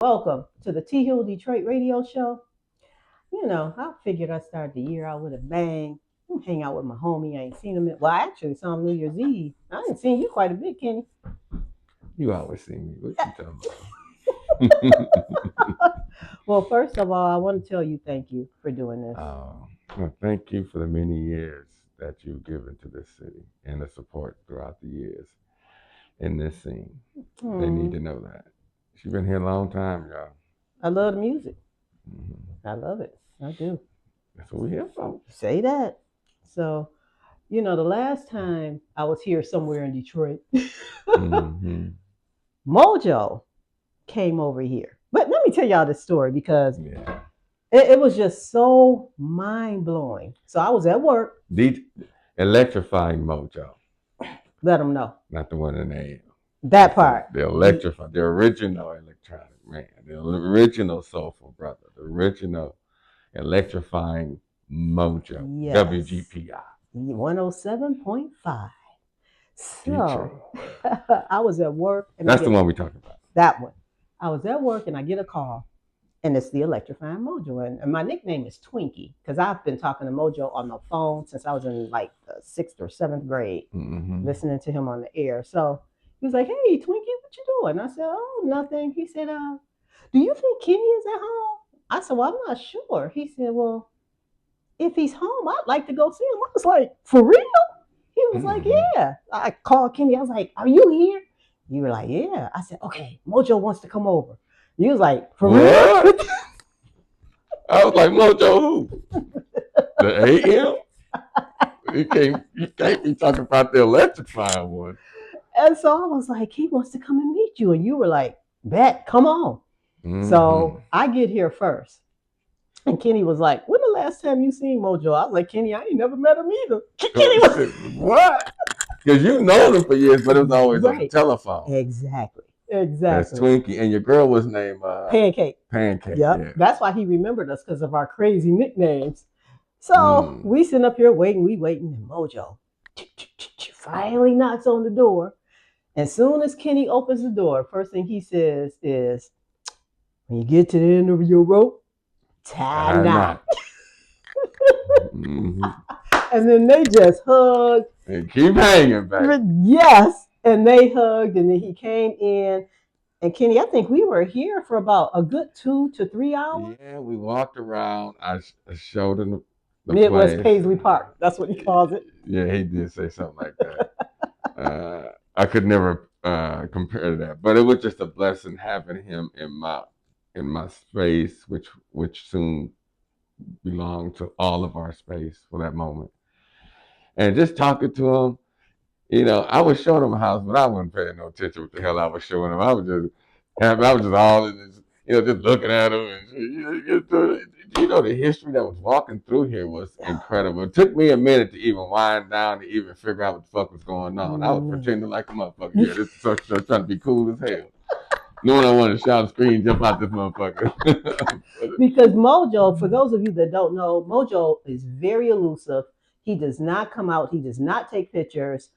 Welcome to the T Hill Detroit radio show. I figured I'd start the year out with a bang. Hang out with my homie. I ain't seen him. Well, I actually saw him New Year's Eve. I ain't seen you quite a bit, Kenny. You always see me. What you talking about? Well, first of all, I want to tell you thank you for doing this. Well, thank you for the many years that you've given to this city and the support throughout the years in this scene. They need to know that. She's been here a long time, y'all. I love the music. I love it. I do. That's what we're here for. Say that. So, the last time I was here somewhere in Detroit, Mojo came over here. But let me tell y'all this story because it was just so mind blowing. So I was at work. Electrifying Mojo. Let them know. Not the one in the AM. That part. The original electronic man, the original soulful brother, the original electrifying Mojo. Yes. WGPI 107.5. So I was at work. And that's the one we're talking about. That one. I was at work and I get a call. And it's the Electrifying Mojo. And my nickname is Twinkie because I've been talking to Mojo on the phone since I was in like the 6th or 7th grade, listening to him on the air. So he was like, "Hey, Twinkie, what you doing?" I said, "Oh, nothing." He said, "Do you think Kenny is at home?" I said, "Well, I'm not sure." He said, "Well, if he's home, I'd like to go see him." I was like, "For real?" He was like, "Yeah." I called Kenny. I was like, "Are you here?" You were like, "Yeah." I said, "Okay, Mojo wants to come over." He was like, "For real?" I was like, "Mojo who? The AM? You can't be talking about the electrifying one." And so I was like, "He wants to come and meet you." And you were like, "Bet, come on." So I get here first. And Kenny was like, "When the last time you seen Mojo?" I was like, "Kenny, I ain't never met him either." Kenny was what? Because you've known him for years, but it was always on the telephone. Exactly. That's Twinkie. And your girl was named Pancake. Pancake. Yep. Yeah. That's why he remembered us because of our crazy nicknames. So we sitting up here waiting, and Mojo finally knocks on the door. As soon as Kenny opens the door, first thing he says is, "When you get to the end of your rope, tie knot." And then they just hugged. And keep hanging, baby. Yes. And they hugged, and then he came in. And Kenny, I think we were here for about a good 2 to 3 hours. Yeah, we walked around. I showed him the Midwest place. Paisley Park. That's what he calls it. Yeah, he did say something like that. I could never compare to that, but it was just a blessing having him in my space, which soon belonged to all of our space for that moment. And just talking to him, I was showing him a house, but I wasn't paying no attention what the hell I was showing him. I was just all in this, just looking at him. And the history that was walking through here was incredible. It took me a minute to even wind down to even figure out what the fuck was going on. I was pretending like a motherfucker. Yeah, this is trying to be cool as hell. Knowing I wanted to shout and scream, jump out this motherfucker. Because Mojo, for those of you that don't know, Mojo is very elusive. He does not come out. He does not take pictures.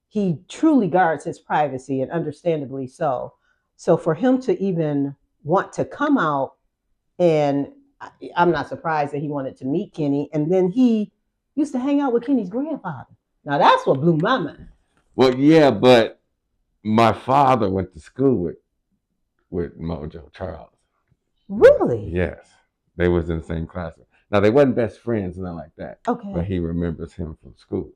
He truly guards his privacy, and understandably so. So for him to even want to come out, and I'm not surprised that he wanted to meet Kenny. And then he used to hang out with Kenny's grandfather. Now that's what blew my mind. Well, yeah, but my father went to school with Mojo Charles. Really? Yes. They was in the same class. Now, they wasn't best friends, nothing like that. Okay. But he remembers him from school.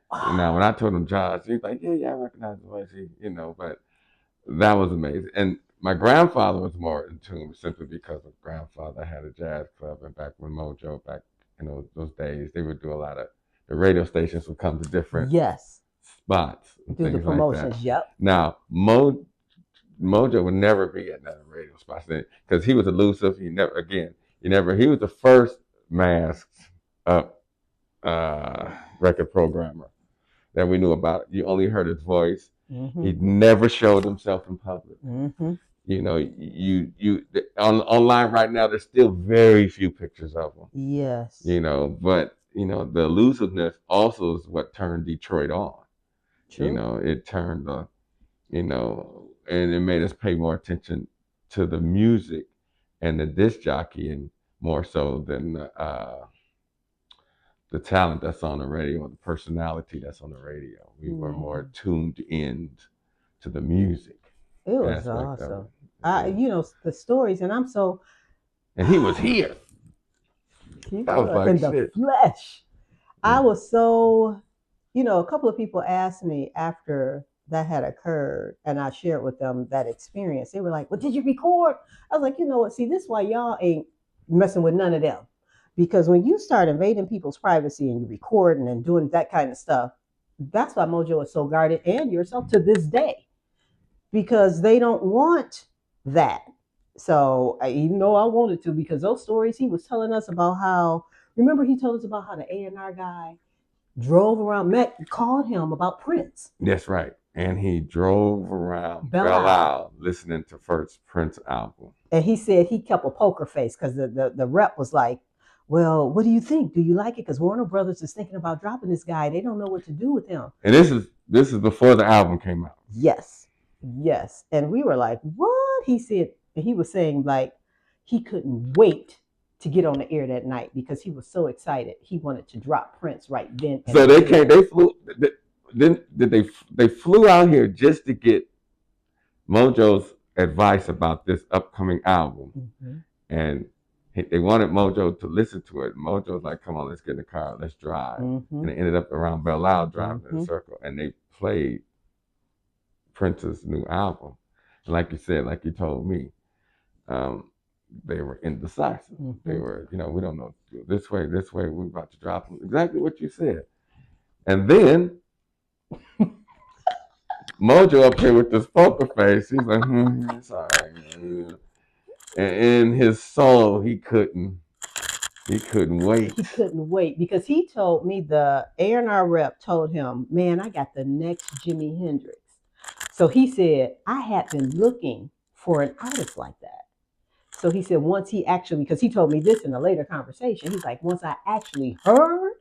Wow. Now, when I told him Charles, he's like, yeah, I recognize the voice, but that was amazing. And my grandfather was more in tune simply because my grandfather had a jazz club. And back when Mojo, back in those days, they would do a lot of, the radio stations would come to different spots. And do the promotions, like yep. Now, Mojo would never be at another radio spot because he was elusive. He was the first masked up record programmer that we knew about. You only heard his voice. He never showed himself in public. Online right now, there's still very few pictures of him. Yes. But the elusiveness also is what turned Detroit on. True. It turned and it made us pay more attention to the music and the disc jockeying more so than the talent that's on the radio or the personality that's on the radio. We were more tuned in to the music. It was awesome. The stories, and and he was here. I was like, in the flesh. I was so, a couple of people asked me after that had occurred, and I shared with them that experience. They were like, "Well, did you record?" I was like, "You know what? See, this is why y'all ain't messing with none of them, because when you start invading people's privacy and you recording and doing that kind of stuff, that's why Mojo is so guarded, and yourself to this day, because they don't want that." So even though I wanted to, because those stories he was telling us about how, remember he told us about how the A&R guy drove around, called him about Prince. That's right. And he drove around Belle Isle listening to first Prince album. And he said he kept a poker face because the rep was like, "Well, what do you think? Do you like it? Because Warner Brothers is thinking about dropping this guy. They don't know what to do with him." And this is before the album came out. Yes. And we were like, "What?" He said, and he was saying like he couldn't wait to get on the air that night because he was so excited. He wanted to drop Prince right then. So they flew out here just to get Mojo's advice about this upcoming album. And they wanted Mojo to listen to it. Mojo was like, "Come on, let's get in the car, let's drive." And they ended up around Belle Isle driving in a circle, and they played Prince's new album. And like you said, like you told me, they were indecisive. They were, we don't know, this way, we're about to drop them. Exactly what you said. And then Mojo up here with this poker face, he's like, sorry. And in his soul, he couldn't wait. He couldn't wait because he told me, the A&R rep told him, "Man, I got the next Jimi Hendrix." So he said, "I had been looking for an artist like that." So he said once he actually, because he told me this in a later conversation, he's like, once I actually heard,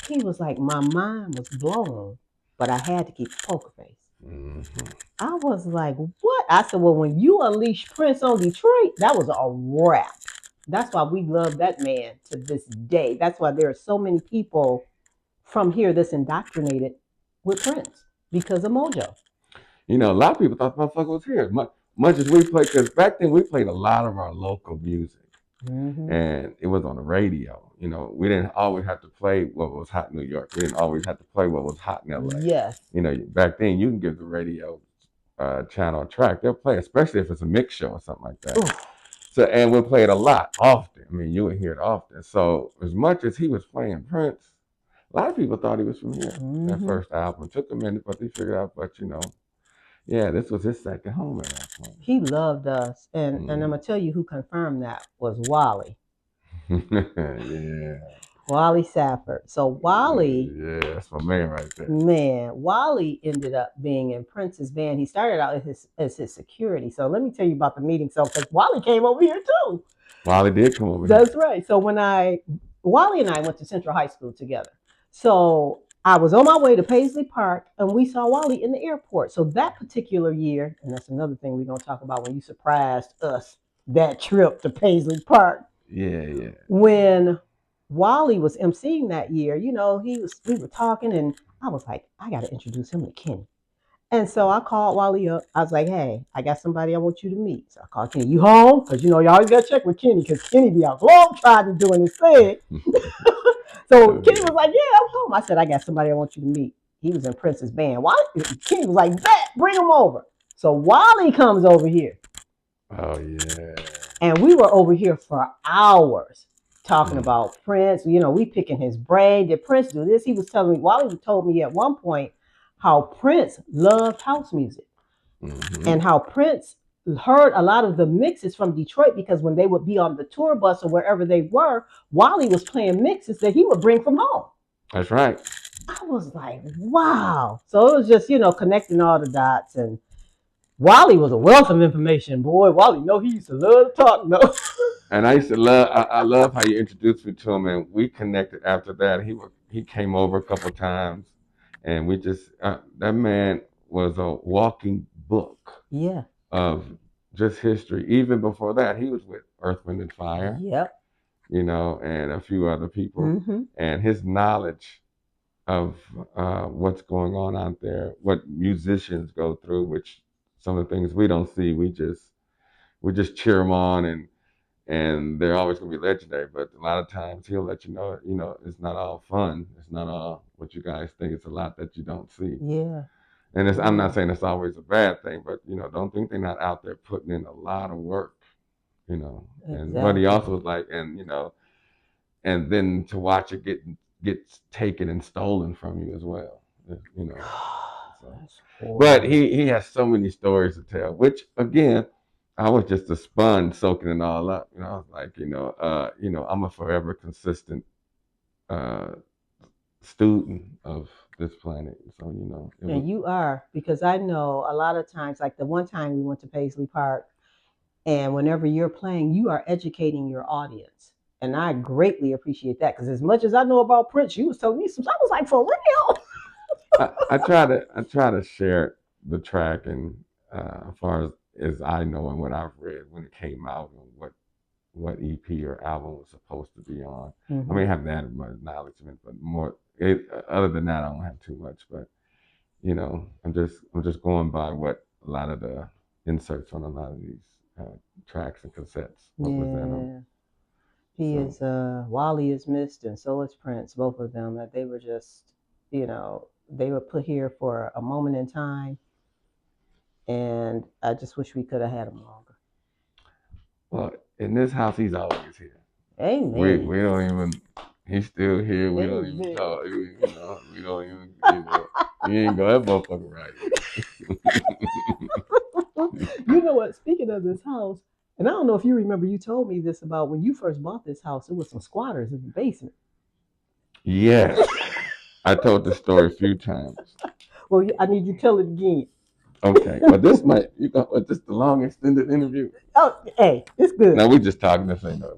he was like, my mind was blown, but I had to keep a poker face. I was like, what? I said, well, when you unleashed Prince on Detroit, that was a wrap. That's why we love that man to this day. That's why there are so many people from here that's indoctrinated with Prince because of Mojo. A lot of people thought the motherfucker was here. Much as we played, because back then we played a lot of our local music, and it was on the radio. We didn't always have to play what was hot in New York. We didn't always have to play what was hot in LA. Yes. Back then you can give the radio channel a track. They'll play, especially if it's a mix show or something like that. Ooh. So, and we'll play it a lot, often. I mean, you would hear it often. So as much as he was playing Prince, a lot of people thought he was from here. That first album took a minute, but they figured out, yeah, this was his second home at that point. He loved us. And I'm going to tell you who confirmed that was Wally. Yeah. Wally Safford. So Wally. Yeah, that's my man right there. Man, Wally ended up being in Prince's band. He started out as his security. So let me tell you about the meeting. So because Wally came over here too. Wally did come over here. That's right. So Wally and I went to Central High School together. So I was on my way to Paisley Park, and we saw Wally in the airport. So that particular year, and that's another thing we're going to talk about when you surprised us, that trip to Paisley Park. Yeah. When Wally was emceeing that year, we were talking, and I was like, I got to introduce him to Kenny. And so I called Wally up. I was like, hey, I got somebody I want you to meet. So I called Kenny. You home? Because, you always got to check with Kenny because Kenny be out long trying to doing his thing. So Kenny was like, yeah, I'm home. I said, I got somebody I want you to meet. He was in Prince's band. Kenny was like, bet, bring him over. So Wally comes over here. Oh, yeah. And we were over here for hours talking about Prince. We picking his brain. Did Prince do this? He was telling me, Wally told me at one point how Prince loved house music and how Prince heard a lot of the mixes from Detroit because when they would be on the tour bus or wherever they were, Wally was playing mixes that he would bring from home. That's right. I was like, wow. So it was just, connecting all the dots. And Wally was a wealth of information. Boy, Wally, he used to love to talk, And I used to I love how you introduced me to him, and we connected after that. He came over a couple of times, and we just, that man was a walking book. Yeah. Of just history. Even before that, he was with Earth, Wind, and Fire. Yep. And a few other people. Mm-hmm. And his knowledge of what's going on out there, what musicians go through, which some of the things we don't see, we just cheer them on, and they're always going to be legendary. But a lot of times he'll let you know, it's not all fun. It's not all what you guys think. It's a lot that you don't see. Yeah. And I'm not saying it's always a bad thing, but don't think they're not out there putting in a lot of work. And but he also was like, and then to watch it get taken and stolen from you as well. So. But he has so many stories to tell, which again, I was just a sponge soaking it all up. I was like, I'm a forever consistent student of this planet. So and you are, because I know a lot of times, like the one time we went to Paisley Park, and whenever you're playing, you are educating your audience. And I greatly appreciate that, because as much as I know about Prince, you was telling me some. I was like, for real. I try to share the track, and as far as I know and what I've read when it came out, and what EP or album was supposed to be on. Mm-hmm. I mean, I haven't had much acknowledgement, but more. Other than that, I don't have too much. But I'm just going by what a lot of the inserts on a lot of these tracks and cassettes represent them. He is Wally is missed, and so is Prince. Both of them, that they were just, they were put here for a moment in time, and I just wish we could have had them longer. Well, in this house, he's always here. Amen. We don't even. He's still here. We don't even talk. We don't even. You ain't got that motherfucker right. You know what? Speaking of this house, and I don't know if you remember, you told me this about when you first bought this house. There was some squatters in the basement. Yes, I told the story a few times. Well, I need you to tell it again. Okay, but this this the long extended interview. Oh, hey, it's good. No, we just talking this ain't no.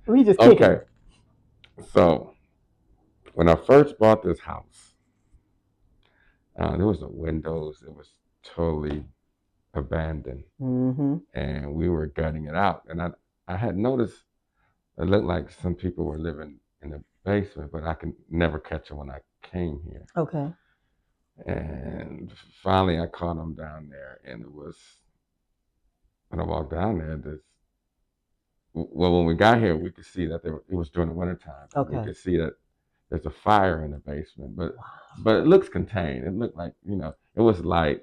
We just okay. So when I first bought this house, there was no windows. It was totally abandoned, and we were gutting it out. And I had noticed it looked like some people were living in the basement, but I could never catch them when I came here. Okay. And finally, I caught them down there, and it was when I walked down there. When we got here, we could see that it was during the wintertime. Okay. We could see that there's a fire in the basement, but it looks contained. It looked like it was light,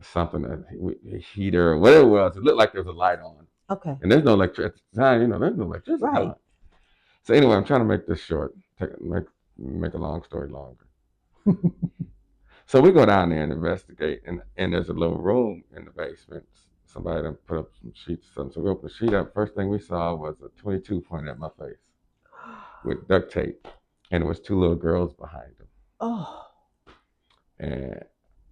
something a heater or whatever it was. It looked like there was a light on. Okay. And there's no electricity at the time. There's no electricity. Right. On. So anyway, I'm trying to make this short. Make a long story longer. So we go down there and investigate, and there's a little room in the basement. Somebody done put up some sheets or something. So we opened the sheet up. First thing we saw was a 22 pointing at my face with duct tape. And it was two little girls behind them. Oh. And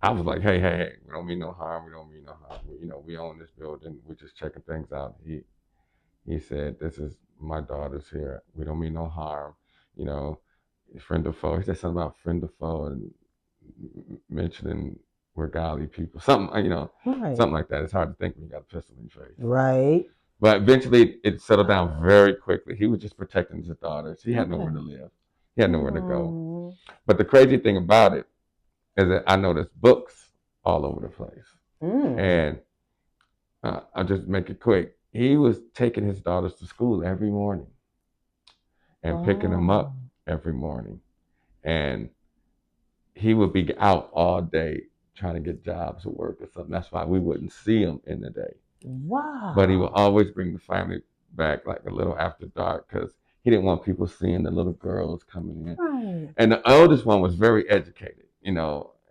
I was like, hey, we don't mean no harm. We don't mean no harm. We own this building. We're just checking things out. He said, this is my daughter's here. We don't mean no harm. Friend or foe. He said something about friend or foe and mentioning we're godly people. Something, right. Something like that. It's hard to think when you got a pistol in your face. Right. But eventually it settled down very quickly. He was just protecting his daughters. He had nowhere to live. He had nowhere to go. But the crazy thing about it is that I noticed books all over the place. And I'll just make it quick. He was taking his daughters to school every morning and picking them up every morning. And he would be out all day trying to get jobs or work or something. That's why we wouldn't see him in the day. Wow. But he would always bring the family back like a little after dark because he didn't want people seeing the little girls coming in. Right. And the oldest one was very educated, And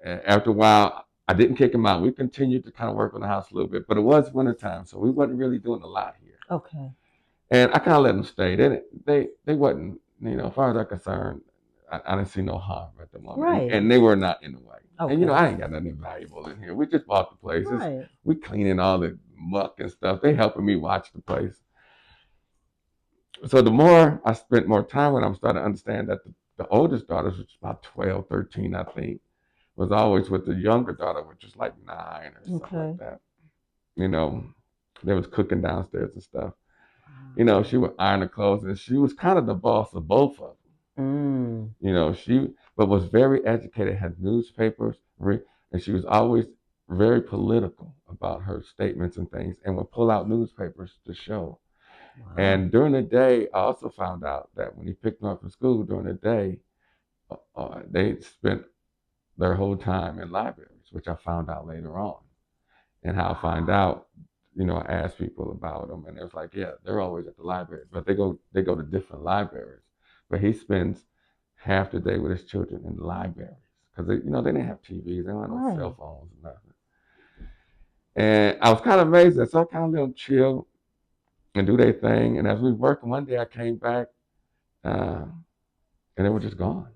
after a while, I didn't kick him out. We continued to kind of work on the house a little bit, but it was wintertime, so we wasn't really doing a lot here. Okay. And I kind of let them stay. They wasn't, as far as I'm concerned, I didn't see no harm at the moment. Right. And they were not in the way. Okay. And, I ain't got nothing valuable in here. We just bought the places. Right. We cleaning all the muck and stuff. They helping me watch the place. So the more I spent more time with them, I'm starting to understand that the oldest daughter, which was about 12, 13, I think, was always with the younger daughter, which was like 9 or something like that. They was cooking downstairs and stuff. You know, she would iron the clothes, and she was kind of the boss of both of them. You know, but was very educated, had newspapers, and she was always very political about her statements and things, and would pull out newspapers to show. Wow. And during the day, I also found out that when he picked them up from school during the day, they spent their whole time in libraries, which I found out later on. And how I find out, you know, I asked people about them, and it was like, yeah, they're always at the library, but they go to different libraries. But he spends half the day with his children in the libraries because they didn't have TVs, they don't have no cell phones or nothing. And I was kind of amazed that, so I kind of let them chill and do their thing. And as we worked, one day I came back, and they were just gone.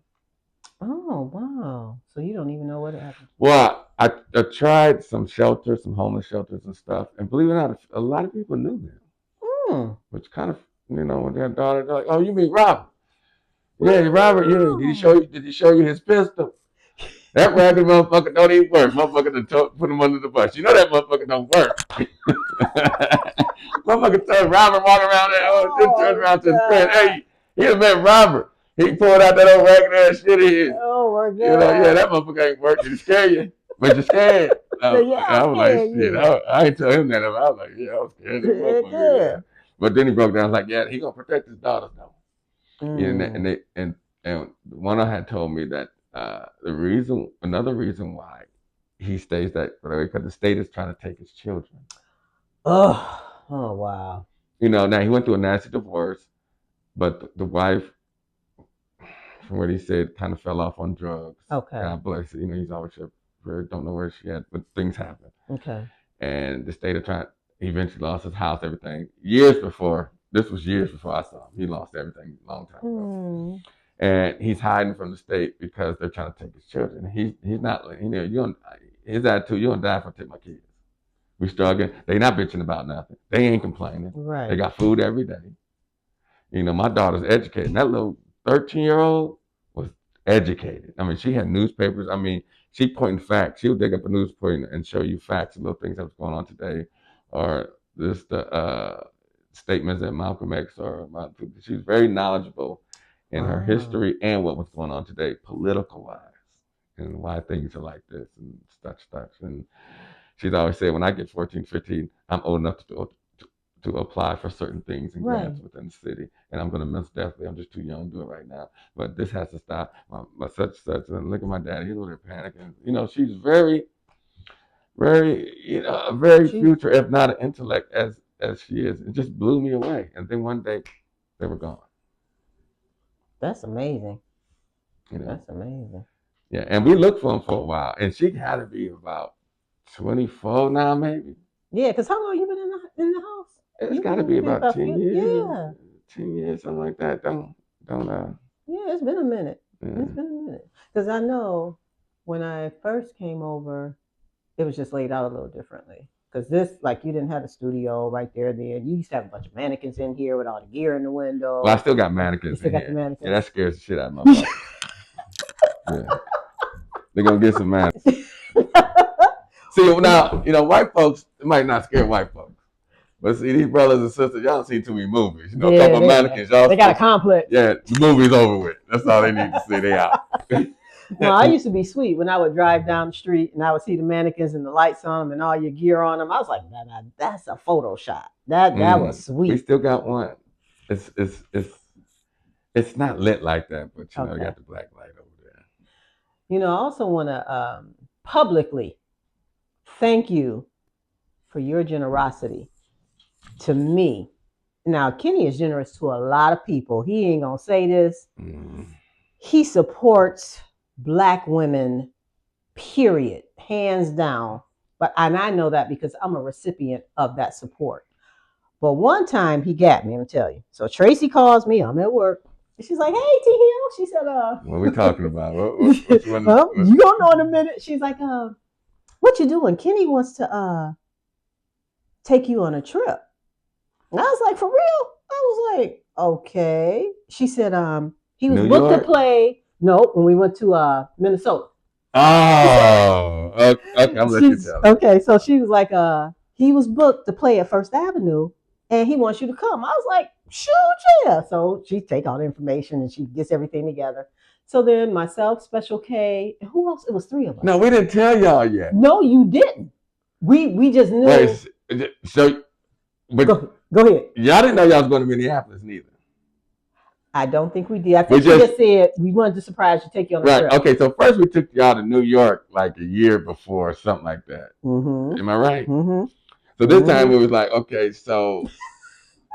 Oh, wow. So you don't even know what happened. Well, I tried some shelters, some homeless shelters and stuff, and believe it or not, a lot of people knew them. Which kind of, when their daughter, they're like, oh, you mean Robert? Yeah, Robert, did he show you his pistol? That ragged motherfucker don't even work. Motherfucker put him under the bus. You know that motherfucker don't work. Motherfucker told Robert walking around there, turned around to his friend. Hey, he done met Robert. He pulled out that old ragged ass shit in here. Oh my God. Yeah, that motherfucker ain't working. He scare you, but you're scared. I was like, shit. I ain't tell him that. I was like, yeah, I was scared of that motherfucker. Yeah. But then he broke down. I was like, yeah, he gonna protect his daughters though. And one I had told me that another reason why he stays that way, because the state is trying to take his children. Oh wow. Now he went through a nasty divorce, but the wife, from what he said, kind of fell off on drugs. Okay. God bless it. He's always don't know where she at, but things happen. Okay. And the state of trying, he eventually lost his house, everything. Years before I saw him. He lost everything a long time ago. And he's hiding from the state because they're trying to take his children. He's not, his attitude, you don't die if I take my kids. We struggling. They not bitching about nothing. They ain't complaining. Right. They got food every day. My daughter's educated. And that little 13-year-old was educated. I mean, she had newspapers. I mean, she pointing facts. She would dig up a newspaper and show you facts, little things that was going on today, or just the statements that Malcolm X or she was very knowledgeable in her history and what was going on today, political wise, and why things are like this and such. And she's always said, when I get 14, 15, I'm old enough to apply for certain things and grants within the city. And I'm going to most definitely, I'm just too young to do it right now. But this has to stop. My such. And look at my daddy, he's over there panicking. She's very, very, very future, if not an intellect as she is. It just blew me away. And then one day, they were gone. That's amazing. That's amazing. Yeah, and we looked for him for a while. And she had to be about 24 now, maybe. Yeah, because how long you been in the house? It's got to be about 10 years. Yeah. 10 years, something like that. Don't. Yeah, it's been a minute. Yeah. It's been a minute. Because I know when I first came over, it was just laid out a little differently. Because this, like, you didn't have a studio right there then. You used to have a bunch of mannequins in here with all the gear in the window. Well, I still got mannequins in here. Mannequins. Yeah, that scares the shit out of my mother. Yeah. They're going to get some mannequins. See, now, white folks, it might not scare white folks. But see, these brothers and sisters, y'all don't see too many movies. A couple of mannequins. They got a complex. Yeah, the movie's over with. That's all they need to see. They out. Well, I used to be sweet when I would drive down the street and I would see the mannequins and the lights on them and all your gear on them. I was like, that's a Photoshop. That was sweet. We still got one. It's not lit like that, but we got the black light over there. I also want to publicly thank you for your generosity to me. Now, Kenny is generous to a lot of people. He ain't gonna say this. He supports Black women, period, hands down. And I know that because I'm a recipient of that support. But one time he got me, I'm gonna tell you. So Tracy calls me, I'm at work. And she's like, hey, T Hill. She said, what are we talking about? You don't know in a minute. She's like, what you doing? Kenny wants to take you on a trip. And I was like, for real? I was like, okay. She said, he was booked to play. No, when we went to Minnesota. Oh, okay. I'm letting you tell. Okay, so she was like, he was booked to play at First Avenue, and he wants you to come. I was like, shoot, yeah. So she take all the information and she gets everything together. So then myself, Special K, and who else? It was 3 of us. No, we didn't tell y'all yet. No, you didn't. We just knew. Wait, so but go ahead. Y'all didn't know y'all was going to Minneapolis neither. I don't think we did. I think we just said we wanted to surprise you, take you on a trip. Okay, so first we took y'all to New York like a year before, something like that. Mm-hmm. Am I right? Mm-hmm. So this time it was like, okay, so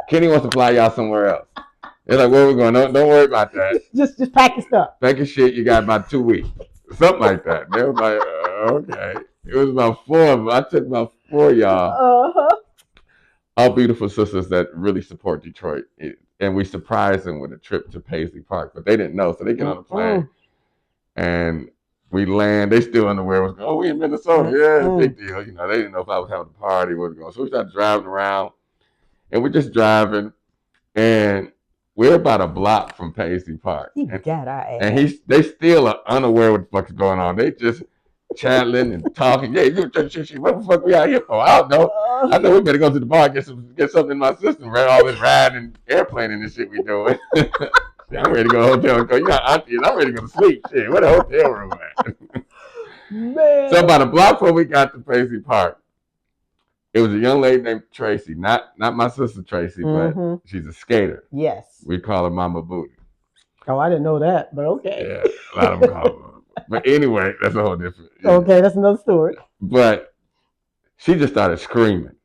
Kenny wants to fly y'all somewhere else. They're like, where are we going? Don't worry about that. just pack your stuff. Pack your shit. You got about 2 weeks, something like that. They were like, okay. It was about 4 of them. I took about 4 of y'all. All beautiful sisters that really support Detroit. And we surprised them with a trip to Paisley Park, but they didn't know. So they get on the plane and we land. They still unaware what's going on. Oh, we in Minnesota. Yeah, big deal. You know, they didn't know if I was having a party, what was going on. So we started driving around and we're just driving and we're about a block from Paisley Park. And they still are unaware what the fuck is going on. They just chatting and talking. Yeah, what the fuck we out here for? I don't know. I know we better go to the bar and get something in my system, right? All this riding and airplaning and shit we doing. I'm ready to go to hotel. You got auntie and I'm ready to go to sleep. Shit, where the hotel room at? Man. So about a block before we got to Paisley Park, it was a young lady named Tracy, not my sister Tracy, but she's a skater. Yes. We call her Mama Booty. Oh, I didn't know that, but okay. Yeah, a lot of them call her. But anyway, that's a whole different. Okay, that's another story. But she just started screaming.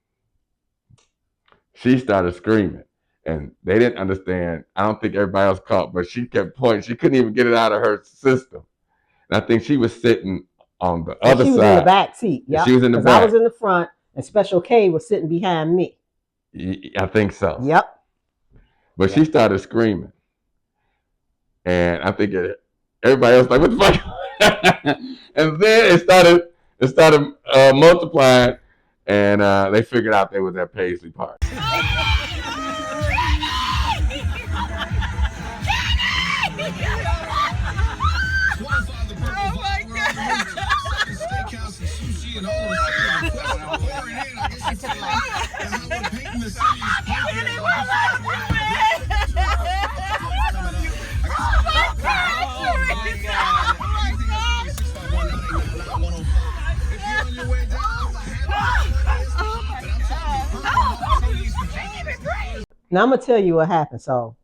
She started screaming. And they didn't understand. I don't think everybody else caught, but she kept pointing. She couldn't even get it out of her system. And I think she was sitting on the other side. She was in the back seat. Yeah, she was in the back. I was in the front, and Special K was sitting behind me. I think so. Yep. But she started screaming. And I think everybody else was like, what the fuck? And then it started multiplying, and they figured out they was at Paisley Park. Now I'm gonna tell you what happened. So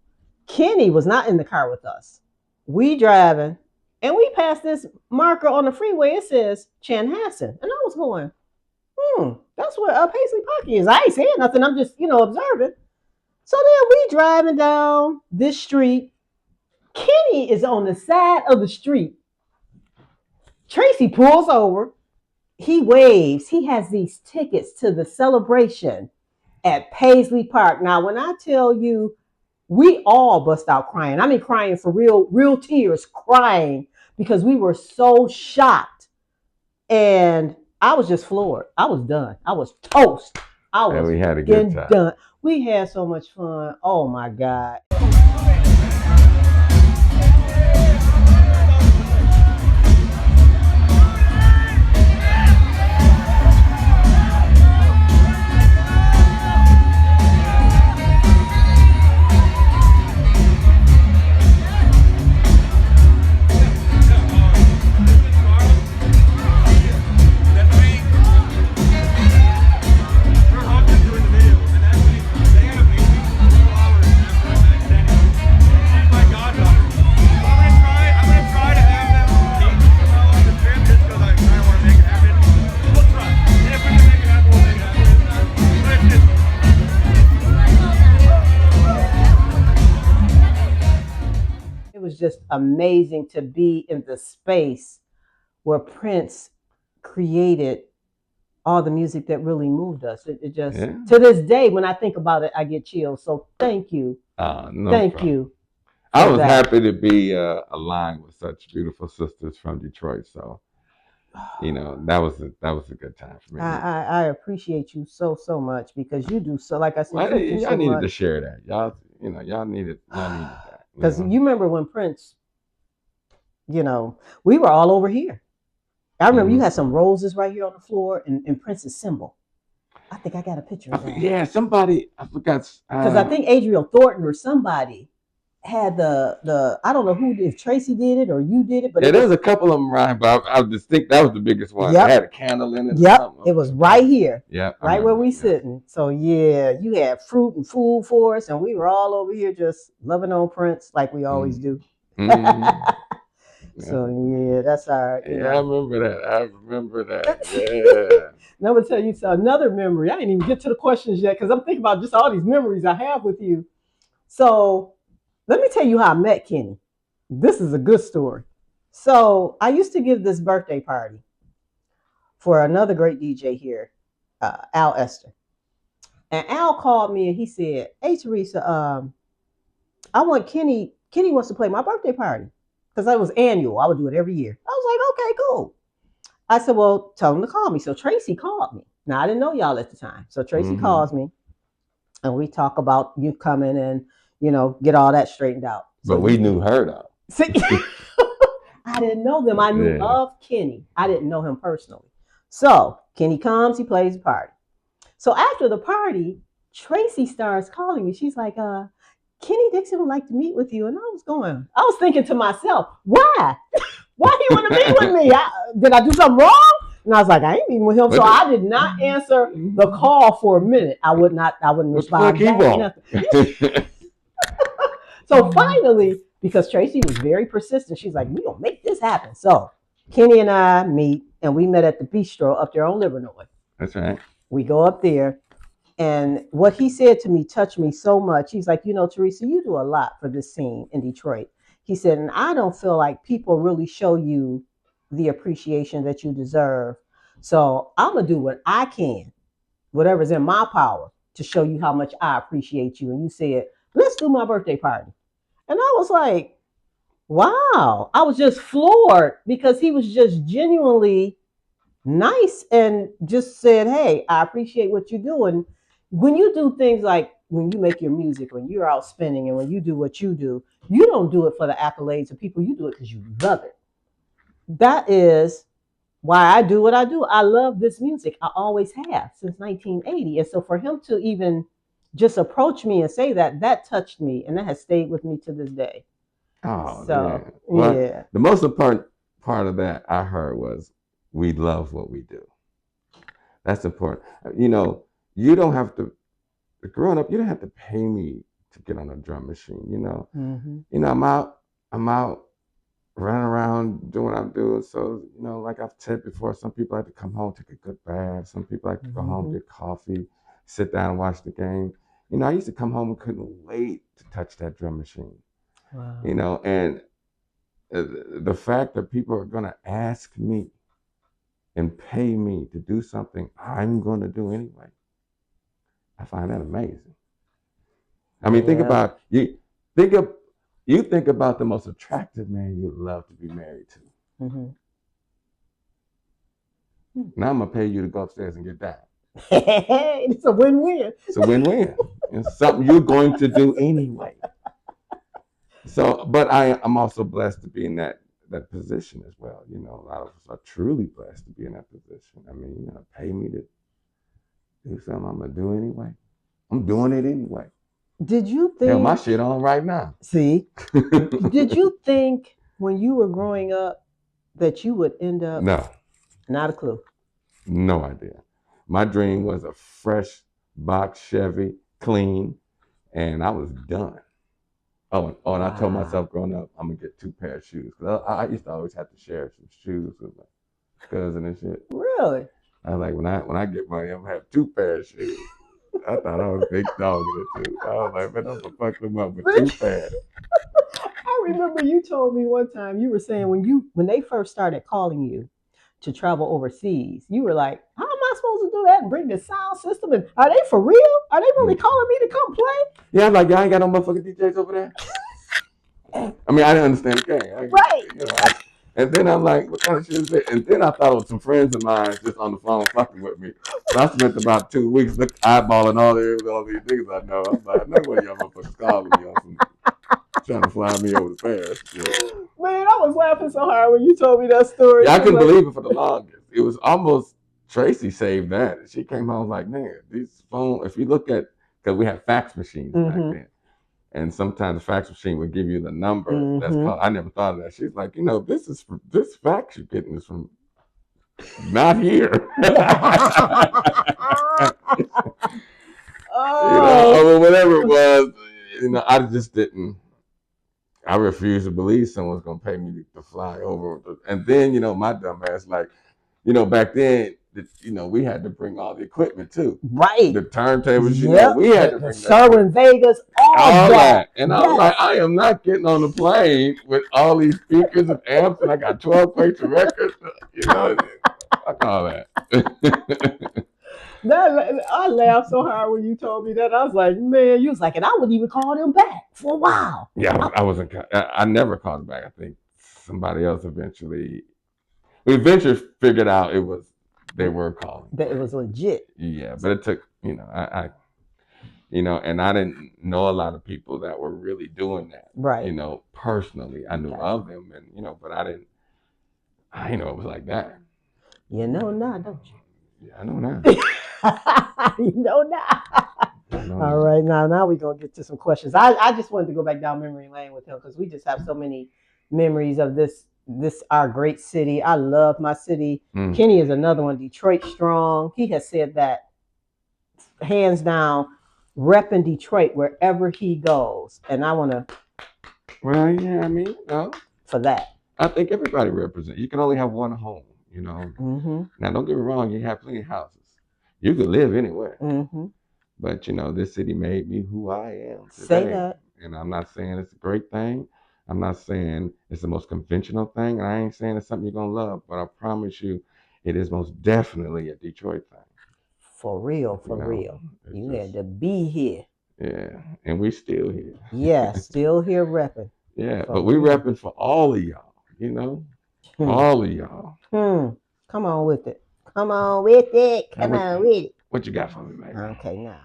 Kenny was not in the car with us. We driving, and we passed this marker on the freeway. It says Chanhassen, and I was going, that's where Paisley Park is. I ain't saying nothing. I'm just, observing. So then we driving down this street. Kenny is on the side of the street. Tracy pulls over. He waves. He has these tickets to the celebration at Paisley Park. Now, when I tell you, we all bust out crying. I mean, crying for real tears, crying because we were so shocked. And I was just floored. I was done. I was toast. And we had a good time. Done. We had so much fun. Oh my God. Just amazing to be in the space where Prince created all the music that really moved us. It just, to this day, when I think about it, I get chills. So thank you. Thank you. I was happy to be aligned with such beautiful sisters from Detroit. So, that was a good time for me. I appreciate you so much because you do so. Like I said, y'all needed to share that. Y'all needed that. Because you remember when Prince, we were all over here. I remember you had some roses right here on the floor and Prince's symbol. I think I got a picture of that. Yeah, somebody, I forgot. Because I think Adriel Thornton or somebody had the I don't know who, if Tracy did it or you did it, but yeah, there's a couple of them right, but I just think that was the biggest one. Yep. It had a candle in it. Yep. Or something. It was right here. Yeah. Right where we sitting. So yeah, you had fruit and food for us, and we were all over here just loving on Prince like we always do. So yeah, that's our. Yeah, I remember that. Yeah. Now I'm gonna tell you another memory. I didn't even get to the questions yet because I'm thinking about just all these memories I have with you. So let me tell you how I met Kenny. This is a good story. So I used to give this birthday party for another great DJ here, Al Esther. And Al called me and he said, "Hey Teresa, I want Kenny wants to play my birthday party." Because that was annual. I would do it every year. I was like, okay, cool. I said, well, tell him to call me. So Tracy called me. Now I didn't know y'all at the time. So Tracy calls me and we talk about you coming and, get all that straightened out. But we knew her though. See, I didn't know them. I knew of Kenny. I didn't know him personally. So Kenny comes, he plays the party. So after the party, Tracy starts calling me. She's like, Kenny Dixon would like to meet with you. And I was thinking to myself, why? Why do you want to meet with me? Did I do something wrong? And I was like, I ain't meeting with him. So I did not answer the call for a minute. I wouldn't respond back. So finally, because Tracy was very persistent, she's like, we gonna make this happen. So Kenny and I meet, and we met at the bistro up there on Livernois. That's right. We go up there, and what he said to me touched me so much. He's like, Teresa, you do a lot for this scene in Detroit. He said, and I don't feel like people really show you the appreciation that you deserve. So I'm going to do what I can, whatever's in my power, to show you how much I appreciate you. And you said, let's do my birthday party. And I was like, wow. I was just floored because he was just genuinely nice and just said, hey, I appreciate what you do. And when you do things like when you make your music, when you're out spinning, and when you do what you do, you don't do it for the accolades of people. You do it because you love it. That is why I do what I do. I love this music. I always have since 1980. And so for him to even just approach me and say that touched me, and that has stayed with me to this day. Oh, so, yeah. Well, the most important part of that I heard was, we love what we do. That's important. You don't have to, growing up, you don't have to pay me to get on a drum machine, I'm out running around doing what I'm doing. So, like I've said before, some people like to come home, take a good bath. Some people like to go home, get coffee, sit down and watch the game. I used to come home and couldn't wait to touch that drum machine. Wow. And the fact that people are going to ask me and pay me to do something I'm going to do anyway, I find that amazing. I mean, think about the most attractive man you'd love to be married to. Now I'm gonna pay you to go upstairs and get that. It's a win-win. It's a win-win. It's something you're going to do anyway. So, but I'm also blessed to be in that position as well. A lot of us are truly blessed to be in that position. I mean, you're gonna pay me to do something I'm gonna do anyway. I'm doing it anyway. Did you think? Hell, my shit on right now. See? Did you think when you were growing up that you would end up? No. Not a clue. No idea. My dream was a fresh box Chevy, clean, and I was done. Oh, and I told myself growing up, I'm gonna get 2 pairs of shoes. I used to always have to share some shoes with my cousin and shit. Really? I was like, when I get money, I'm gonna have 2 pairs of shoes. I thought I was big dog in it too. I was like, man, I'm gonna fuck them up with 2 pairs. I remember you told me one time, you were saying when they first started calling you to travel overseas, you were like, how am I supposed to do that and bring the sound system? And are they for real? Are they really calling me to come play? Yeah, I'm like, y'all ain't got no motherfucking DJs over there. I mean, I didn't understand the game. Right. And then I'm like, what kind of shit is it? And then I thought it was some friends of mine just on the phone fucking with me. So I spent about 2 weeks eyeballing all these things I know. I'm like, no way y'all motherfuckers calling me on some, trying to fly me over to Paris. Yeah. Man, I was laughing so hard when you told me that story. Yeah, I couldn't believe it for the longest. It was almost Tracy saved that. She came home like, man, these phones, if you look at, because we had fax machines back then. And sometimes the fax machine would give you the number that's called, I never thought of that. She's like, you know, this fax you're getting is from not here. Or whatever it was, I just didn't. I refused to believe someone's gonna pay me to fly over. And then, my dumb ass, like, back then, we had to bring all the equipment too. Right. The turntables, we had to bring Sherwin Vegas, all that. And I'm like, I am not getting on the plane with all these speakers and amps, and I got 12 plates of records. Fuck all that. I laughed so hard when you told me that. I was like, man, you was like, and I wouldn't even call them back for a while. Yeah, I wasn't. I never called them back. I think somebody else eventually figured out they were calling. That it was legit. Yeah, but it took, and I didn't know a lot of people that were really doing that. Right. Personally, I knew of them, and but I didn't. I it was like that. You know now, don't you? Yeah, I know now. You know now. All right, now we're gonna get to some questions. I just wanted to go back down memory lane with him because we just have so many memories of this our great city. I love my city. Kenny is another one. Detroit strong. He has said that hands down, repping Detroit wherever he goes. And I want to. Well, yeah, I mean, for that. I think everybody represents. You can only have one home, Now, don't get me wrong. You have plenty of houses. You could live anywhere. But, this city made me who I am today. Say that. And I'm not saying it's a great thing. I'm not saying it's the most conventional thing. And I ain't saying it's something you're going to love. But I promise you, it is most definitely a Detroit thing. For real, real. You had to be here. Yeah, and we still here. Yeah, still here repping. Yeah, but we repping for all of y'all, all of y'all. Come on with it. Come on with it. Come on with it. What you got for me, baby? Okay, now.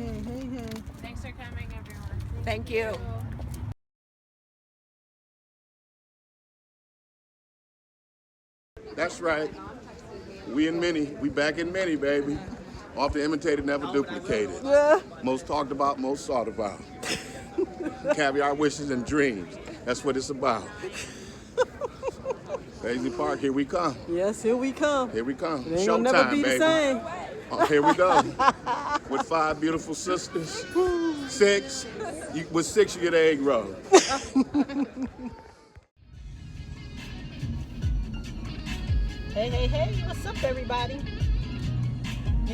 Hey. Thanks for coming, everyone. Thank you. That's right. We in many. We back in many, baby. Often imitated, never duplicated. Most talked about, most sought about. Caviar wishes and dreams. That's what it's about. Paisley Park, here we come. Yes, here we come. Here we come. It ain't gonna never be baby. the same. Oh, here we go. With 5 beautiful sisters. 6. With 6, you get an egg roll. Hey, what's up, everybody?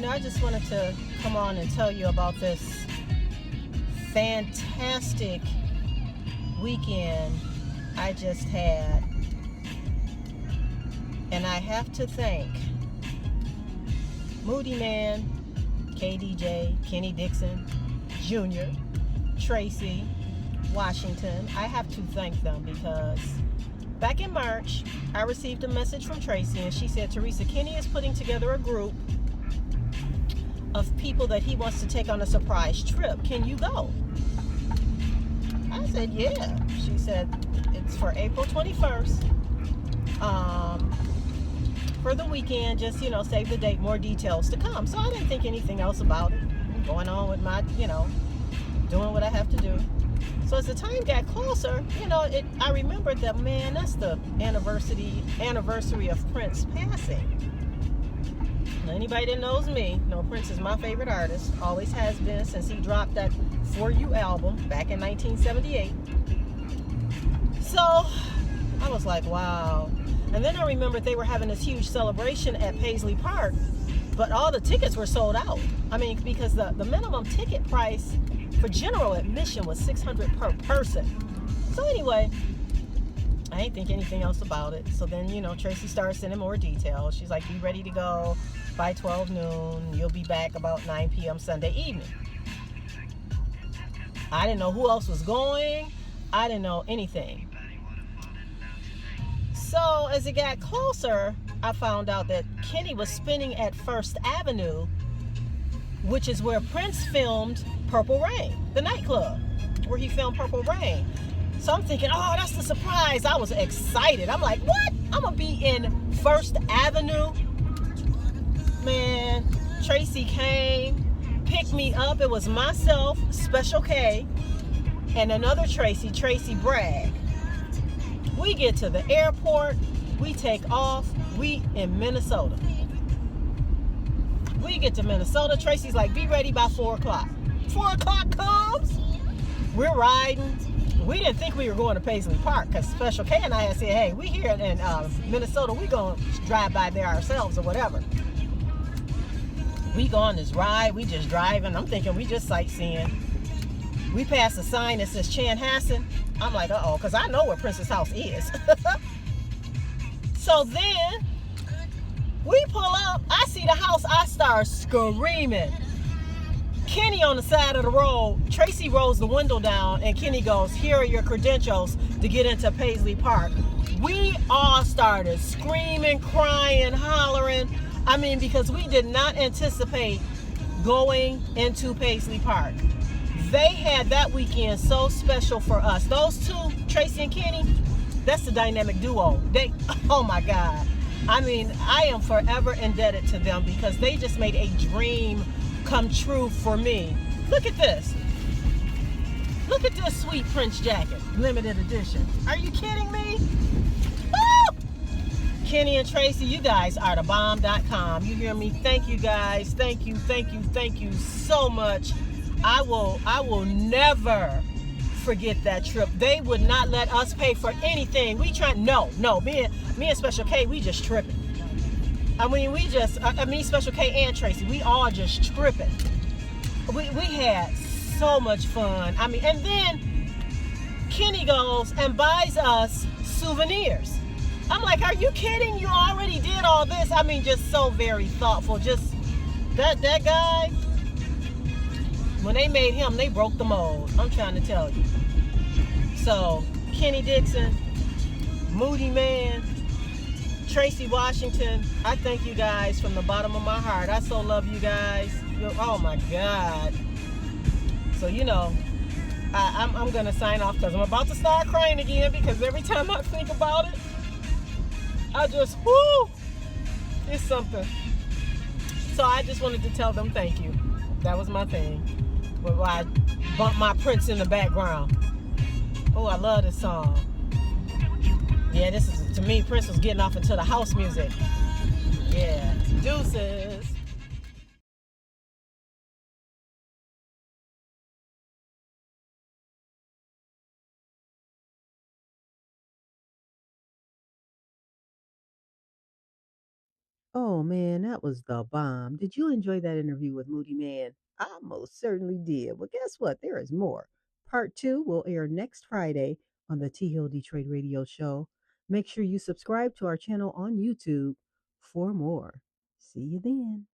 I just wanted to come on and tell you about this fantastic weekend I just had. And I have to thank Moody Man, KDJ, Kenny Dixon, Jr., Tracy, Washington. I have to thank them because back in March, I received a message from Tracy and she said, Teresa, Kenny is putting together a group of people that he wants to take on a surprise trip. Can you go? I said, yeah. She said, it's for April 21st. For the weekend, just, save the date, more details to come. So I didn't think anything else about it. I'm going on with my, doing what I have to do. So as the time got closer, I remembered that, man, that's the anniversary of Prince passing. Now, anybody that knows me, Prince is my favorite artist. Always has been since he dropped that For You album back in 1978. So I was like, wow. And then I remembered they were having this huge celebration at Paisley Park, but all the tickets were sold out. I mean, because the minimum ticket price for general admission was $600 per person. So anyway, I ain't think anything else about it. So then, Tracy started sending more details. She's like, be ready to go by 12 noon. You'll be back about 9 p.m. Sunday evening. I didn't know who else was going. I didn't know anything. So as it got closer, I found out that Kenny was spinning at First Avenue, which is where Prince filmed Purple Rain, the nightclub, where he filmed Purple Rain. So I'm thinking, oh, that's the surprise. I was excited. I'm like, what? I'm going to be in First Avenue? Man, Tracy came, picked me up. It was myself, Special K, and another Tracy Bragg. We get to the airport. We take off. We in Minnesota. We get to Minnesota. Tracy's like, be ready by 4 o'clock. 4 o'clock comes. We're riding. We didn't think we were going to Paisley Park because Special K and I had said, hey, we here in Minnesota. We going to drive by there ourselves or whatever. We go on this ride. We just driving. I'm thinking we just sightseeing. We pass a sign that says Chanhassen. I'm like, uh-oh, because I know where Prince's house is. So then we pull up. I see the house. I start screaming. Kenny on the side of the road. Tracy rolls the window down, and Kenny goes, here are your credentials to get into Paisley Park. We all started screaming, crying, hollering. I mean, because we did not anticipate going into Paisley Park. They had that weekend so special for us. Those two, Tracy and Kenny, that's the dynamic duo. Oh my God. I mean, I am forever indebted to them because they just made a dream come true for me. Look at this. Look at this sweet Prince jacket, limited edition. Are you kidding me? Woo! Kenny and Tracy, you guys are the bomb.com. You hear me? Thank you guys. Thank you so much. I will never forget that trip. They would not let us pay for anything. Me and Special K, we just tripping. I mean, Special K and Tracy, we all just tripping. We had so much fun. I mean, and then Kenny goes and buys us souvenirs. I'm like, are you kidding? You already did all this. I mean, just so very thoughtful. Just that guy. When they made him, they broke the mold. I'm trying to tell you. So, Kenny Dixon, Moody Man, Tracy Washington, I thank you guys from the bottom of my heart. I so love you guys. Oh my God. So, I'm going to sign off because I'm about to start crying again because every time I think about it, I just, it's something. So I just wanted to tell them thank you. That was my thing. Where I bumped my Prince in the background. Oh, I love this song. Yeah, this is, to me, Prince was getting off into the house music. Yeah, deuces. Oh man, that was the bomb. Did you enjoy that interview with Moody Man? I most certainly did. Well, guess what? There is more. Part 2 will air next Friday on the T Hill Detroit Radio Show. Make sure you subscribe to our channel on YouTube for more. See you then.